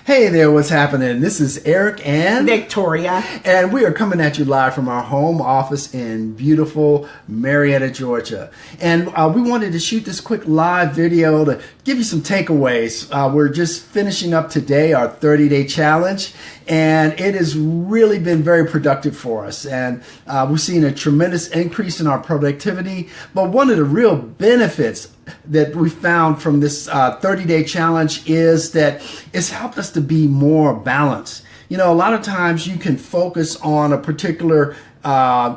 Hey there, what's happening? This is Eric and Victoria. And we are coming at you live from our home office in beautiful Marietta, Georgia. And we wanted to shoot this quick live video to give you some takeaways. We're just finishing up today our 30-day challenge, and it has really been very productive for us. And we've seen a tremendous increase in our productivity. But one of the real benefits that we found from this 30-day challenge is that it's helped us to be more balanced. You know, a lot of times you can focus on a particular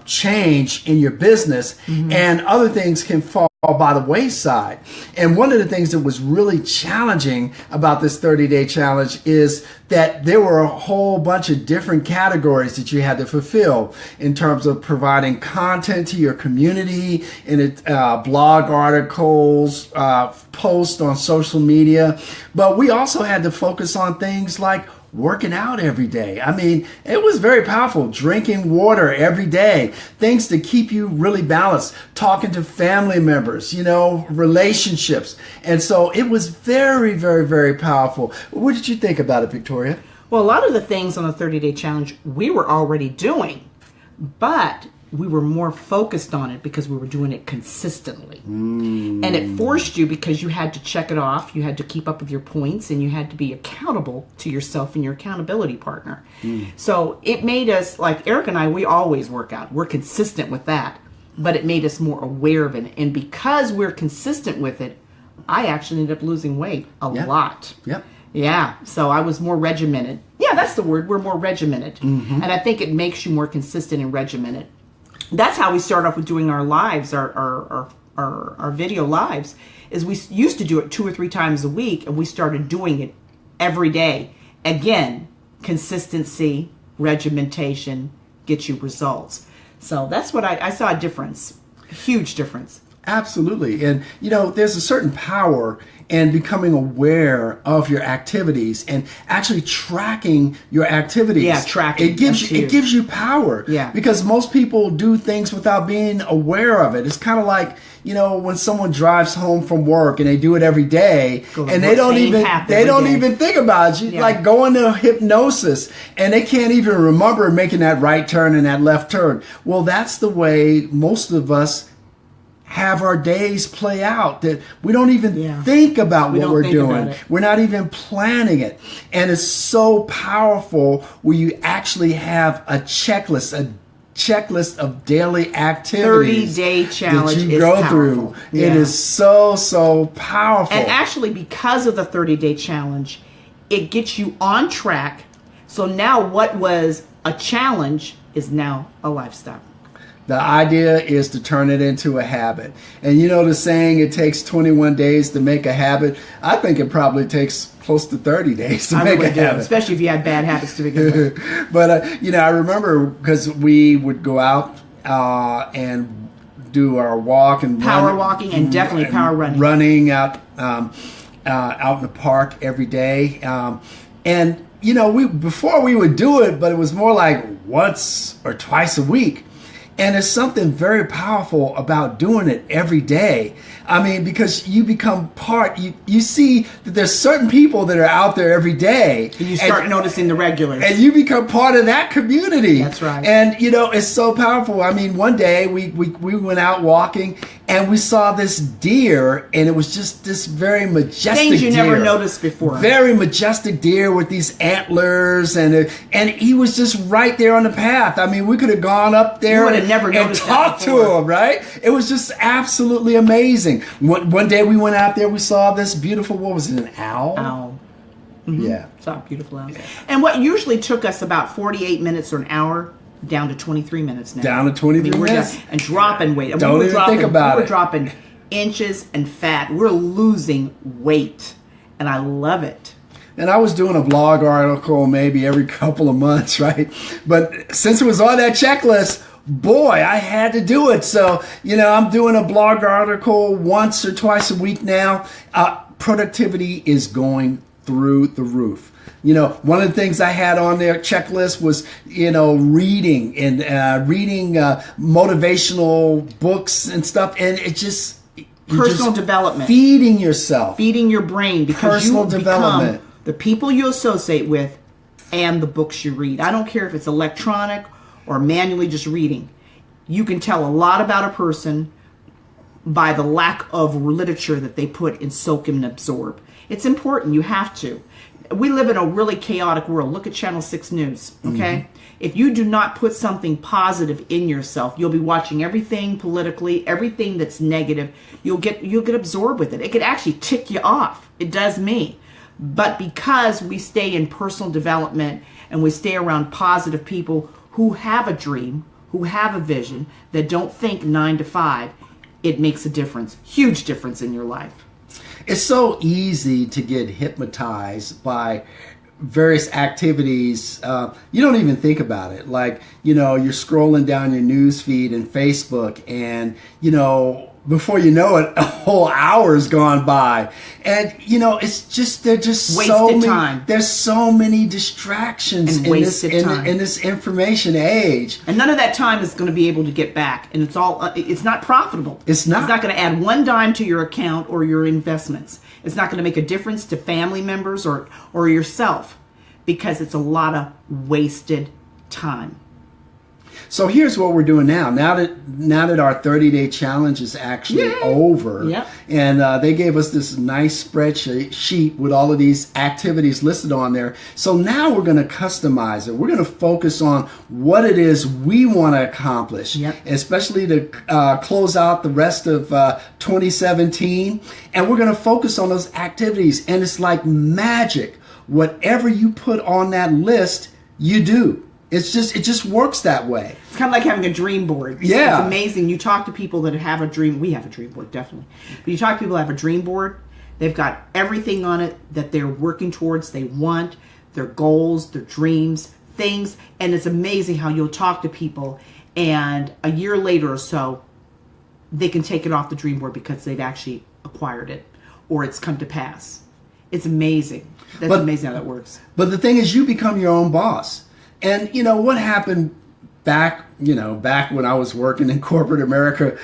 change in your business, and other things can fall by the wayside. And one of the things that was really challenging about this 30-day challenge is that there were a whole bunch of different categories that you had to fulfill in terms of providing content to your community, in blog articles, posts on social media. But we also had to focus on things like working out every day. I mean, it was very powerful. Drinking water every day, things to keep you really balanced, talking to family members, you know, relationships. And so it was very, very, very powerful. What did you think about it, Victoria? Well, a lot of the things on the 30-day challenge we were already doing, but we were more focused on it because we were doing it consistently. And it forced you, because you had to check it off, you had to keep up with your points, and you had to be accountable to yourself and your accountability partner. So it made us, like Eric and I, we always work out. We're consistent with that, but it made us more aware of it. And because we're consistent with it, I actually ended up losing weight a lot. Yeah, so I was more regimented. Yeah, that's the word. We're more regimented. And I think it makes you more consistent and regimented. That's how we start off with doing our lives, our video lives, is we used to do it 2 or 3 times a week, and we started doing it every day. Again, consistency, regimentation gets you results. So that's what I saw a difference, a huge difference. Absolutely. And, you know, there's a certain power in becoming aware of your activities and actually tracking your activities. Yeah, tracking. It gives you power. Yeah. Because most people do things without being aware of it. It's kind of like, you know, when someone drives home from work and they do it every day, and they don't even think about it. Like going to hypnosis, and they can't even remember making that right turn and that left turn. Well, that's the way most of us have our days play out, that we don't even think about what we're doing. We're not even planning it. And it's so powerful where you actually have a checklist of daily activities. 30-day challenge that you go through. Yeah. It is so powerful. And actually, because of the 30-day challenge, it gets you on track. So now what was a challenge is now a lifestyle. The idea is to turn it into a habit. And you know the saying, it takes 21 days to make a habit? I think it probably takes close to 30 days to make a habit. Especially if you had bad habits to begin with. But, you know, I remember because we would go out and do our walk and power walking, and definitely power running. Running out in the park every day. And, you know, before we would do it, but it was more like once or twice a week. And there's something very powerful about doing it every day. I mean, because you become part, you see that there's certain people that are out there every day. And you start noticing the regulars. And you become part of that community. That's right. And, you know, it's so powerful. I mean, one day we went out walking and we saw this deer, and it was just this very majestic things you deer. never noticed before. Very majestic deer with these antlers, and he was just right there on the path. I mean, we could have gone up there and talked to him, right? It was just absolutely amazing. One day we went out there, we saw this beautiful, what was it, an owl? Owl. Yeah. Saw beautiful owls. Yeah. And what usually took us about 48 minutes or an hour, down to 23 minutes now. Down to 23 minutes. And dropping weight. Don't even think about it. We're dropping inches and fat. We're losing weight. And I love it. And I was doing a blog article maybe every couple of months, right? But since it was on that checklist, boy, I had to do it. So, you know, I'm doing a blog article once or twice a week now. Productivity is going through the roof. You know, one of the things I had on their checklist was, you know, reading and reading motivational books and stuff. And it just... Personal development. Feeding yourself. Feeding your brain, because personal you development. become the people you associate with, and the books you read. I don't care if it's electronic or manually just reading. You can tell a lot about a person by the lack of literature that they put and soak and absorb. It's important. You have to. We live in a really chaotic world. Look at Channel 6 News, okay? If you do not put something positive in yourself, you'll be watching everything politically, everything that's negative. You'll get absorbed with it. It could actually tick you off. It does me. But because we stay in personal development and we stay around positive people who have a dream, who have a vision, that don't think 9 to 5, it makes a difference, huge difference in your life. It's so easy to get hypnotized by various activities. You don't even think about it. Like, you're scrolling down your news feed in Facebook, and, before you know it, a whole hour's gone by. And, it's just, they're just wasted so many, time. There's so many distractions And in wasted time. in this information age. And none of that time is going to be able to get back. And it's not profitable. It's not. It's not going to add one dime to your account or your investments. It's not going to make a difference to family members or yourself, because it's a lot of wasted time. So here's what we're doing now. Now that our 30-day challenge is actually over, Yep. and they gave us this nice spreadsheet with all of these activities listed on there. So now we're going to customize it. We're going to focus on what it is we want to accomplish, especially to close out the rest of 2017. And we're going to focus on those activities. And it's like magic. Whatever you put on that list, you do. It just works that way. It's kind of like having a dream board. Yeah. It's amazing. You talk to people that have a dream. We have a dream board, definitely. But you talk to people that have a dream board. They've got everything on it that they're working towards, they want, their goals, their dreams, things. And it's amazing how you'll talk to people, and a year later or so, they can take it off the dream board because they've actually acquired it or it's come to pass. It's amazing. That's amazing how that works. But the thing is, you become your own boss. And what happened back when I was working in corporate America,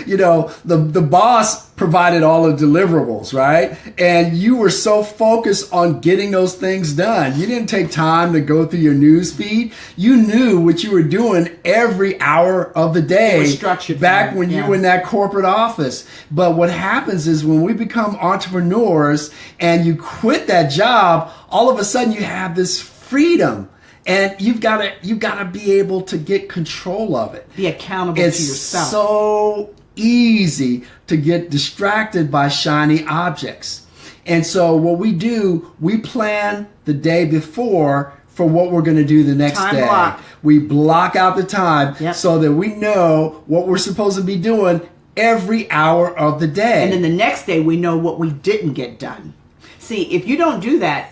the boss provided all the deliverables, right? And you were so focused on getting those things done. You didn't take time to go through your news feed. You knew what you were doing every hour of the day. It was structured back when you were in that corporate office. But what happens is, when we become entrepreneurs and you quit that job, all of a sudden you have this freedom. And you've got to be able to get control of it. Be accountable to yourself. It's so easy to get distracted by shiny objects. And so what we do, we plan the day before for what we're going to do the next day. Block. We block out the time so that we know what we're supposed to be doing every hour of the day. And then the next day we know what we didn't get done. See, if you don't do that,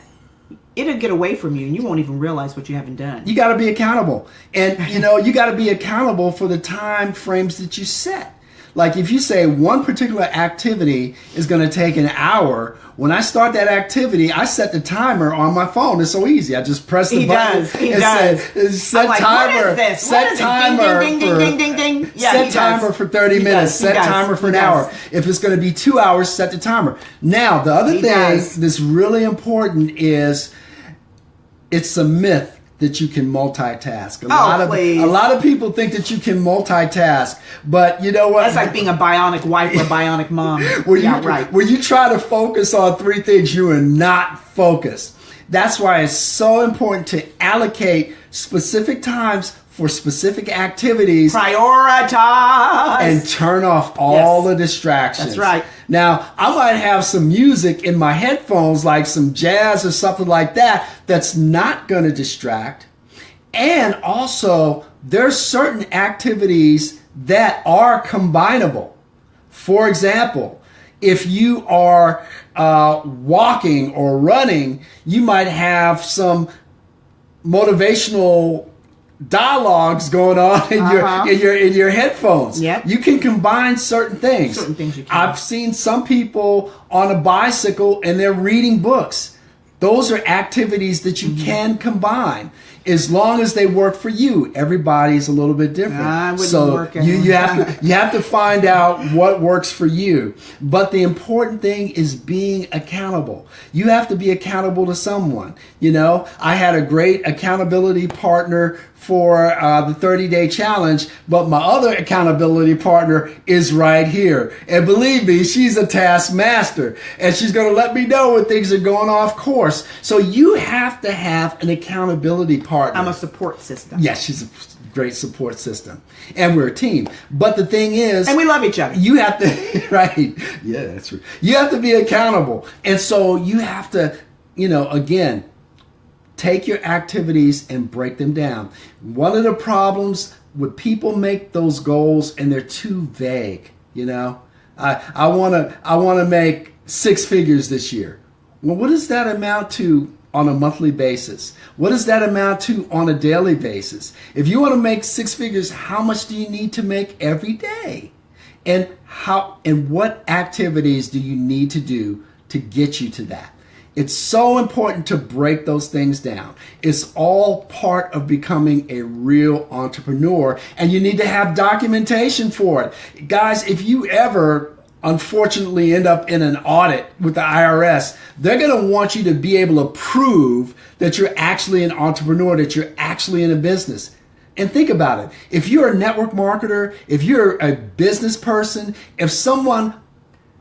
it'll get away from you and you won't even realize what you haven't done. You got to be accountable. And, you got to be accountable for the time frames that you set. Like, if you say one particular activity is going to take an hour, when I start that activity, I set the timer on my phone. It's so easy. I just press the button. He does. Set like, timer. What is this? Set timer. Ding, ding, ding, ding, ding, ding. Yeah, set timer for 30 minutes. Set timer for an hour. If it's going to be 2 hours, set the timer. Now, the other thing that's really important is, it's a myth that you can multitask. A lot of people think that you can multitask, but you know what? That's like being a bionic wife or a bionic mom. When you try to focus on 3 things, you are not focused. That's why it's so important to allocate specific times for specific activities. Prioritize. And turn off all the distractions. That's right. Now, I might have some music in my headphones, like some jazz or something like that, that's not going to distract. And also, there's certain activities that are combinable. For example, if you are walking or running, you might have some motivational dialogues going on in your headphones. Yep. You can combine certain things. Certain things you can. I've seen some people on a bicycle and they're reading books. Those are activities that you can combine as long as they work for you. Everybody's a little bit different. So you have to find out what works for you. But the important thing is being accountable. You have to be accountable to someone. I had a great accountability partner for the 30-day challenge, but my other accountability partner is right here. And believe me, she's a taskmaster, and she's going to let me know when things are going off course. So you have to have an accountability partner. I'm a support system. Yes, she's a great support system. And we're a team. But the thing is... And we love each other. You have to... Right. Yeah, that's true. You have to be accountable. And so you have to, again... take your activities and break them down. One of the problems when people make those goals and they're too vague, I want to make 6 figures this year. Well, what does that amount to on a monthly basis? What does that amount to on a daily basis? If you want to make 6 figures, how much do you need to make every day? And what activities do you need to do to get you to that? It's so important to break those things down. It's all part of becoming a real entrepreneur, and you need to have documentation for it. Guys, if you ever unfortunately end up in an audit with the IRS, they're going to want you to be able to prove that you're actually an entrepreneur, that you're actually in a business. And think about it. If you're a network marketer, if you're a business person, if someone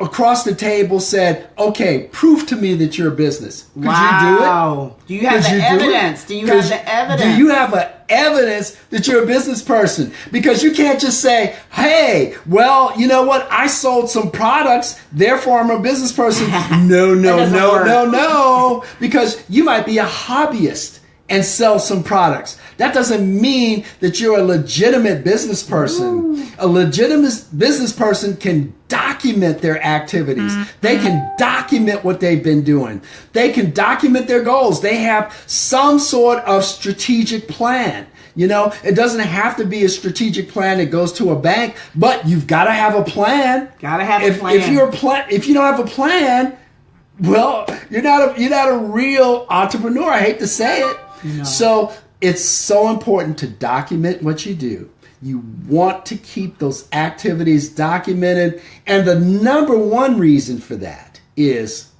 across the table said, okay, prove to me that you're a business. Could you do it? Do you have the evidence? Do you have the evidence? Do you have evidence that you're a business person? Because you can't just say, hey, well, you know what? I sold some products, therefore I'm a business person. No. Because you might be a hobbyist and sell some products. That doesn't mean that you're a legitimate business person. Ooh. A legitimate business person can document their activities. Mm-hmm. They can document what they've been doing. They can document their goals. They have some sort of strategic plan. It doesn't have to be a strategic plan that goes to a bank, but you've got to have a plan. Gotta have a plan. If you don't have a plan, well, you're not a real entrepreneur. I hate to say it. No. So it's so important to document what you do. You want to keep those activities documented. And the number one reason for that is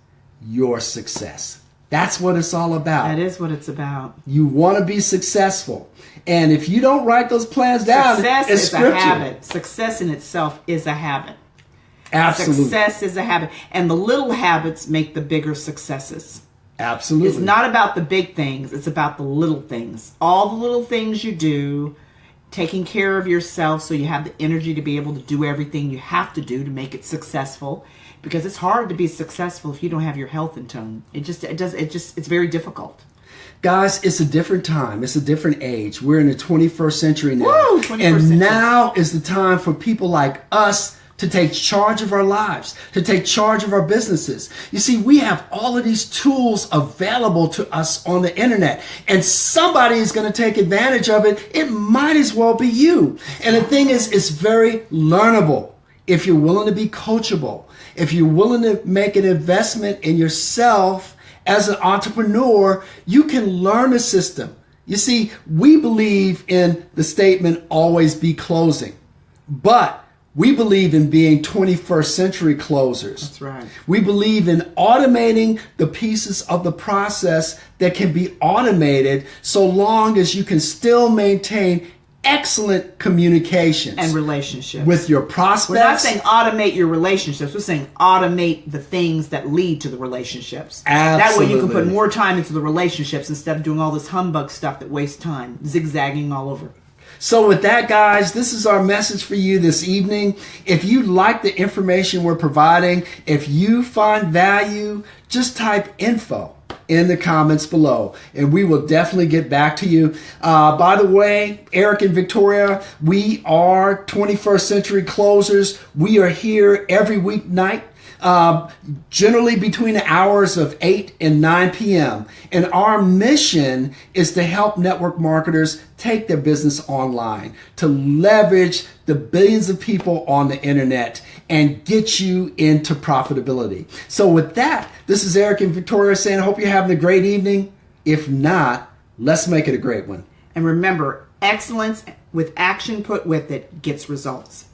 your success. That's what it's all about. That is what it's about. You want to be successful. And if you don't write those plans down, it's scripture. A habit. Success in itself is a habit. Absolutely. Success is a habit. And the little habits make the bigger successes. Absolutely. It's not about the big things. It's about the little things. All the little things you do, taking care of yourself so you have the energy to be able to do everything you have to do to make it successful. Because it's hard to be successful if you don't have your health in tone. It's very difficult. Guys, it's a different time. It's a different age. We're in the 21st century now. Woo, 21st century. Now is the time for people like us to take charge of our lives, to take charge of our businesses. You see, we have all of these tools available to us on the internet, and somebody is going to take advantage of it. It might as well be you. And the thing is, it's very learnable. If you're willing to be coachable, if you're willing to make an investment in yourself as an entrepreneur, you can learn the system. You see, we believe in the statement, always be closing. But we believe in being 21st century closers. That's right. We believe in automating the pieces of the process that can be automated so long as you can still maintain excellent communications. And relationships. With your prospects. We're not saying automate your relationships. We're saying automate the things that lead to the relationships. Absolutely. That way you can put more time into the relationships instead of doing all this humbug stuff that wastes time, zigzagging all over. So with that, guys, this is our message for you this evening. If you like the information we're providing, if you find value, just type info in the comments below, and we will definitely get back to you. By the way, Eric and Victoria, we are 21st Century Closers. We are here every weeknight. generally between the hours of 8 and 9 p.m. And our mission is to help network marketers take their business online, to leverage the billions of people on the internet and get you into profitability. So with that, this is Eric and Victoria saying, I hope you're having a great evening. If not, let's make it a great one. And remember, excellence with action put with it gets results.